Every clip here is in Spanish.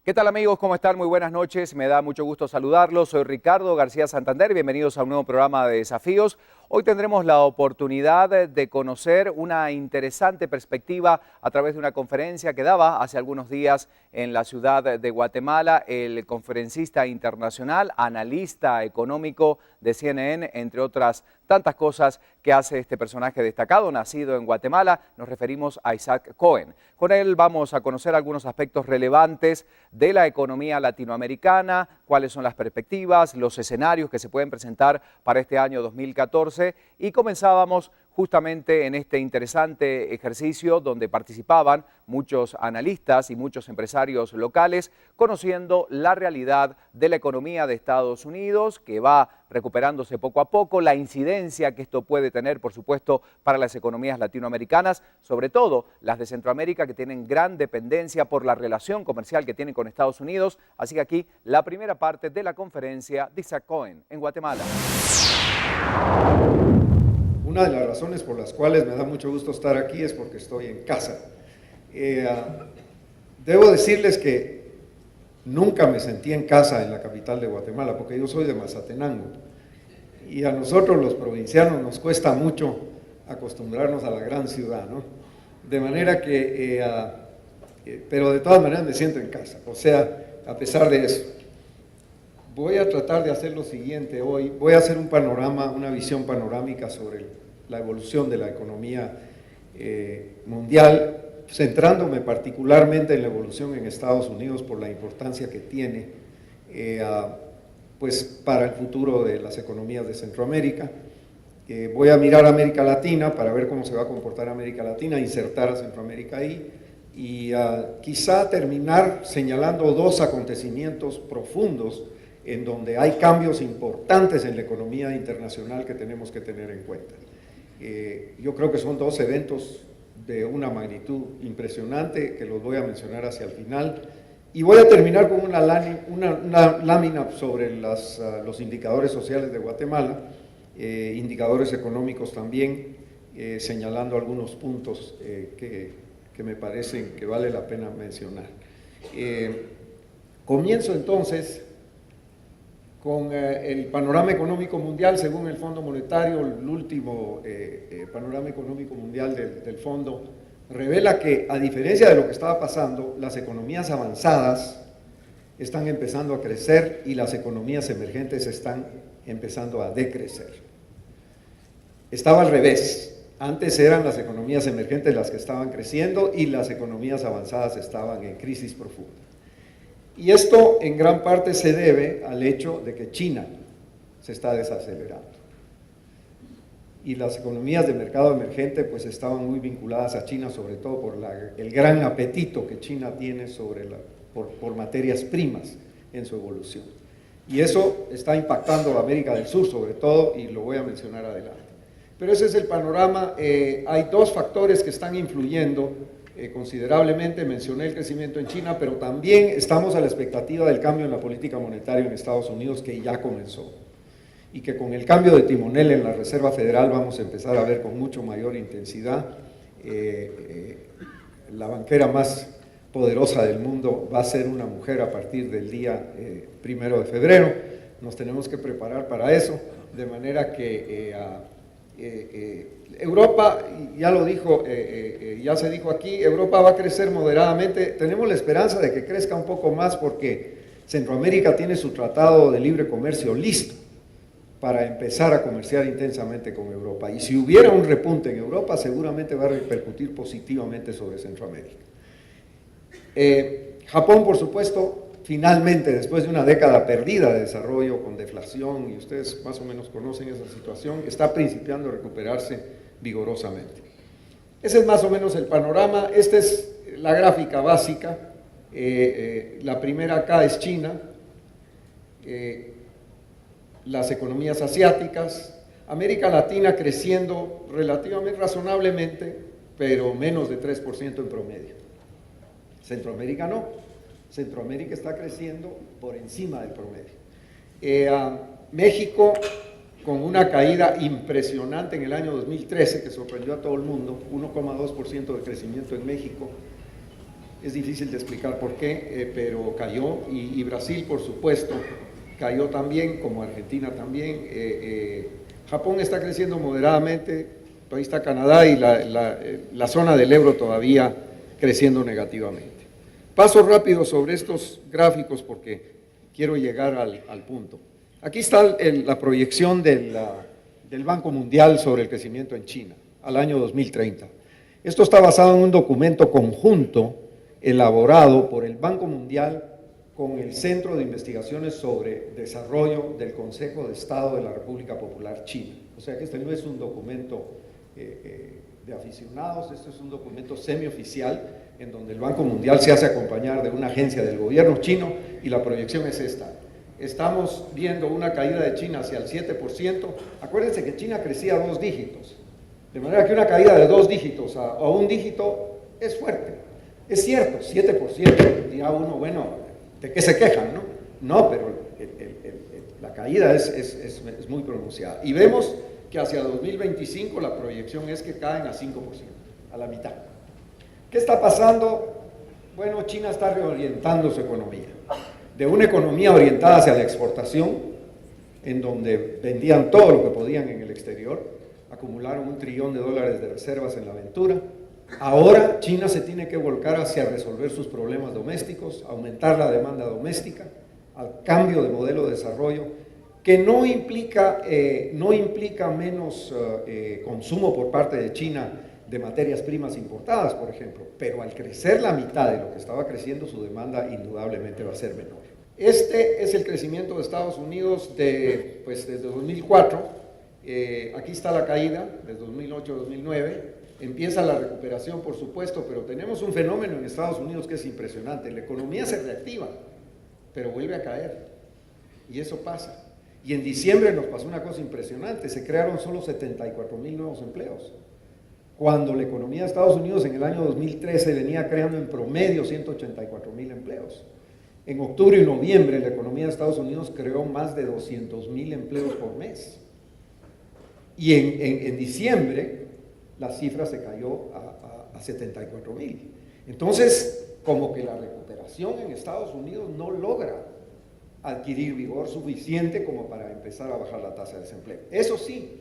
¿Qué tal amigos? ¿Cómo están? Muy buenas noches. Me da mucho gusto saludarlos. Soy Ricardo García Santander. Bienvenidos a un nuevo programa de Desafíos. Hoy tendremos la oportunidad de conocer una interesante perspectiva a través de una conferencia que daba hace algunos días en la ciudad de Guatemala el conferencista internacional, analista económico de CNN, entre otras tantas cosas que hace este personaje destacado, nacido en Guatemala. Nos referimos a Isaac Cohen. Con él vamos a conocer algunos aspectos relevantes de la economía latinoamericana, cuáles son las perspectivas, los escenarios que se pueden presentar para este año 2014 y comenzábamos justamente en este interesante ejercicio donde participaban muchos analistas y muchos empresarios locales, conociendo la realidad de la economía de Estados Unidos, que va recuperándose poco a poco, la incidencia que esto puede tener, por supuesto, para las economías latinoamericanas, sobre todo las de Centroamérica, que tienen gran dependencia por la relación comercial que tienen con Estados Unidos. Así que aquí la primera parte de la conferencia de Isaac Cohen en Guatemala. Una de las razones por las cuales me da mucho gusto estar aquí es porque estoy en casa. Debo decirles que nunca me sentí en casa en la capital de Guatemala, porque yo soy de Mazatenango. Y a nosotros los provincianos nos cuesta mucho acostumbrarnos a la gran ciudad, ¿no? De manera que, pero de todas maneras me siento en casa. O sea, a pesar de eso, voy a tratar de hacer lo siguiente hoy. Voy a hacer un panorama, una visión panorámica sobre la evolución de la economía mundial, centrándome particularmente en la evolución en Estados Unidos por la importancia que tiene pues para el futuro de las economías de Centroamérica. Voy a mirar a América Latina para ver cómo se va a comportar América Latina, insertar a Centroamérica ahí y quizá terminar señalando dos acontecimientos profundos en donde hay cambios importantes en la economía internacional que tenemos que tener en cuenta. Yo creo que son dos eventos de una magnitud impresionante que los voy a mencionar hacia el final. Y voy a terminar con una lámina sobre los indicadores sociales de Guatemala, indicadores económicos también, señalando algunos puntos que me parecen que vale la pena mencionar. Comienzo entonces con el panorama económico mundial. Según el Fondo Monetario, el último panorama económico mundial del fondo revela que, a diferencia de lo que estaba pasando, las economías avanzadas están empezando a crecer y las economías emergentes están empezando a decrecer. Estaba al revés. Antes eran las economías emergentes las que estaban creciendo y las economías avanzadas estaban en crisis profunda. Y esto en gran parte se debe al hecho de que China se está desacelerando. Y las economías de mercado emergente pues estaban muy vinculadas a China, sobre todo por el gran apetito que China tiene por materias primas en su evolución. Y eso está impactando a América del Sur sobre todo, y lo voy a mencionar adelante. Pero ese es el panorama. Hay dos factores que están influyendo considerablemente. Mencioné el crecimiento en China, pero también estamos a la expectativa del cambio en la política monetaria en Estados Unidos, que ya comenzó, y que con el cambio de timonel en la Reserva Federal vamos a empezar a ver con mucho mayor intensidad. La banquera más poderosa del mundo va a ser una mujer a partir del día 1 de febrero. Nos tenemos que preparar para eso, de manera que Europa, ya lo dijo, ya se dijo aquí, Europa va a crecer moderadamente. Tenemos la esperanza de que crezca un poco más porque Centroamérica tiene su tratado de libre comercio listo para empezar a comerciar intensamente con Europa. Y si hubiera un repunte en Europa, seguramente va a repercutir positivamente sobre Centroamérica. Japón, por supuesto, finalmente, después de una década perdida de desarrollo con deflación, y ustedes más o menos conocen esa situación, está principiando a recuperarse vigorosamente. Ese es más o menos el panorama. Esta es la gráfica básica. La primera acá es China, las economías asiáticas, América Latina creciendo relativamente razonablemente, pero menos de 3% en promedio. Centroamérica no. Centroamérica está creciendo por encima del promedio. México, con una caída impresionante en el año 2013, que sorprendió a todo el mundo, 1,2% de crecimiento en México. Es difícil de explicar por qué, pero cayó, y Brasil, por supuesto, cayó también, como Argentina también. Japón está creciendo moderadamente, ahí está Canadá y la zona del euro todavía creciendo negativamente. Paso rápido sobre estos gráficos porque quiero llegar al punto. Aquí está la proyección del Banco Mundial sobre el crecimiento en China al año 2030. Esto está basado en un documento conjunto elaborado por el Banco Mundial con el Centro de Investigaciones sobre Desarrollo del Consejo de Estado de la República Popular China. O sea que este no es un documento de aficionados, este es un documento semioficial en donde el Banco Mundial se hace acompañar de una agencia del gobierno chino y la proyección es esta. Estamos viendo una caída de China hacia el 7%. Acuérdense que China crecía a 2 dígitos, de manera que una caída de 2 dígitos a 1 dígito es fuerte. Es cierto, 7%, dirá uno, bueno, ¿de qué se quejan, no? No, pero la caída es muy pronunciada. Y vemos que hacia 2025 la proyección es que caen a 5%, a la mitad. ¿Qué está pasando? Bueno, China está reorientando su economía. De una economía orientada hacia la exportación, en donde vendían todo lo que podían en el exterior, acumularon $1 trillón de reservas en la aventura. Ahora China se tiene que volcar hacia resolver sus problemas domésticos, aumentar la demanda doméstica, al cambio de modelo de desarrollo, que no implica menos consumo por parte de China de materias primas importadas, por ejemplo, pero al crecer la mitad de lo que estaba creciendo, su demanda indudablemente va a ser menor. Este es el crecimiento de Estados Unidos desde 2004, aquí está la caída, desde 2008 a 2009, empieza la recuperación, por supuesto, pero tenemos un fenómeno en Estados Unidos que es impresionante. La economía se reactiva, pero vuelve a caer. Y eso pasa. Y en diciembre nos pasó una cosa impresionante. Se crearon solo 74,000 nuevos empleos. Cuando la economía de Estados Unidos en el año 2013 venía creando en promedio 184,000 empleos. En octubre y noviembre la economía de Estados Unidos creó más de 200,000 empleos por mes. Y en diciembre la cifra se cayó a 74,000. Entonces, como que la recuperación en Estados Unidos no logra adquirir vigor suficiente como para empezar a bajar la tasa de desempleo. Eso sí,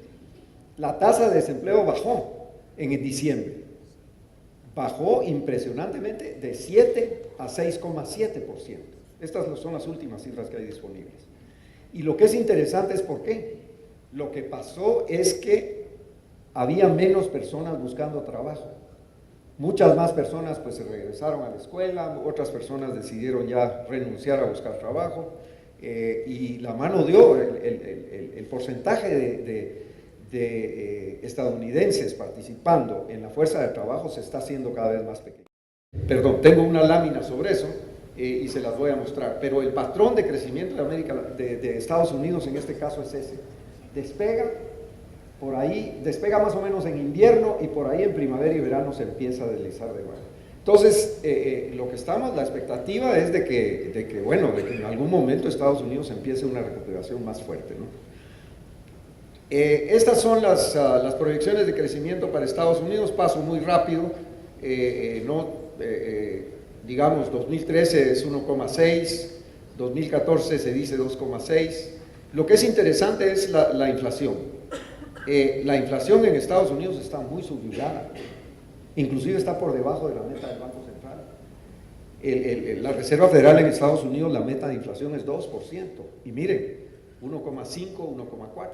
la tasa de desempleo bajó en diciembre. Bajó impresionantemente de 7 a 6,7%. Estas son las últimas cifras que hay disponibles. Y lo que es interesante es por qué. Lo que pasó es que había menos personas buscando trabajo. Muchas más personas pues se regresaron a la escuela, otras personas decidieron ya renunciar a buscar trabajo y la mano dio, el porcentaje de estadounidenses participando en la fuerza de trabajo se está haciendo cada vez más pequeño. Perdón, tengo una lámina sobre eso y se las voy a mostrar, pero el patrón de crecimiento de Estados Unidos en este caso es ese. Despega por ahí, despega más o menos en invierno y por ahí en primavera y verano se empieza a deslizar de nuevo. Entonces, la expectativa es de que en algún momento Estados Unidos empiece una recuperación más fuerte, ¿no? Estas son las proyecciones de crecimiento para Estados Unidos, paso muy rápido, digamos 2013 es 1,6, 2014 se dice 2,6. Lo que es interesante es la inflación. La inflación en Estados Unidos está muy subyugada, inclusive está por debajo de la meta del Banco Central. La Reserva Federal en Estados Unidos, la meta de inflación es 2%, y miren, 1,5, 1,4.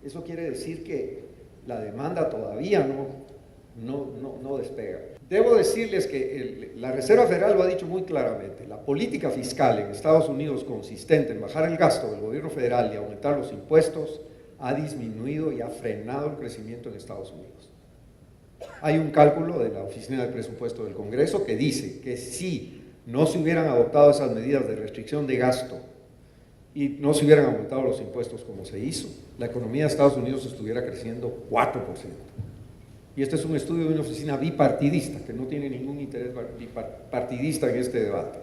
Eso quiere decir que la demanda todavía no despega. Debo decirles que la Reserva Federal lo ha dicho muy claramente, la política fiscal en Estados Unidos consistente en bajar el gasto del gobierno federal y aumentar los impuestos ha disminuido y ha frenado el crecimiento en Estados Unidos. Hay un cálculo de la Oficina de Presupuesto del Congreso que dice que si no se hubieran adoptado esas medidas de restricción de gasto y no se hubieran aumentado los impuestos como se hizo, la economía de Estados Unidos estuviera creciendo 4%. Y este es un estudio de una oficina bipartidista, que no tiene ningún interés bipartidista en este debate.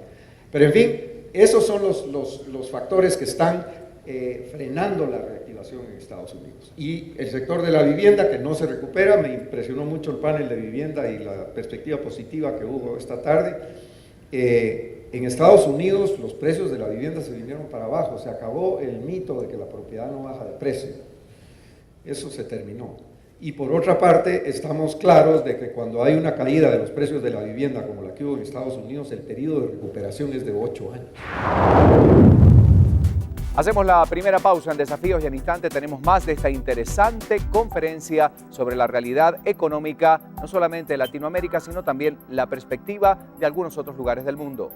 Pero en fin, esos son los factores que están frenando la reactivación en Estados Unidos. Y el sector de la vivienda, que no se recupera, me impresionó mucho el panel de vivienda y la perspectiva positiva que hubo esta tarde. En Estados Unidos los precios de la vivienda se vinieron para abajo, se acabó el mito de que la propiedad no baja de precio. Eso se terminó. Y por otra parte, estamos claros de que cuando hay una caída de los precios de la vivienda como la que hubo en Estados Unidos, el periodo de recuperación es de 8 años. Hacemos la primera pausa en Desafíos y en instante tenemos más de esta interesante conferencia sobre la realidad económica, no solamente de Latinoamérica, sino también la perspectiva de algunos otros lugares del mundo.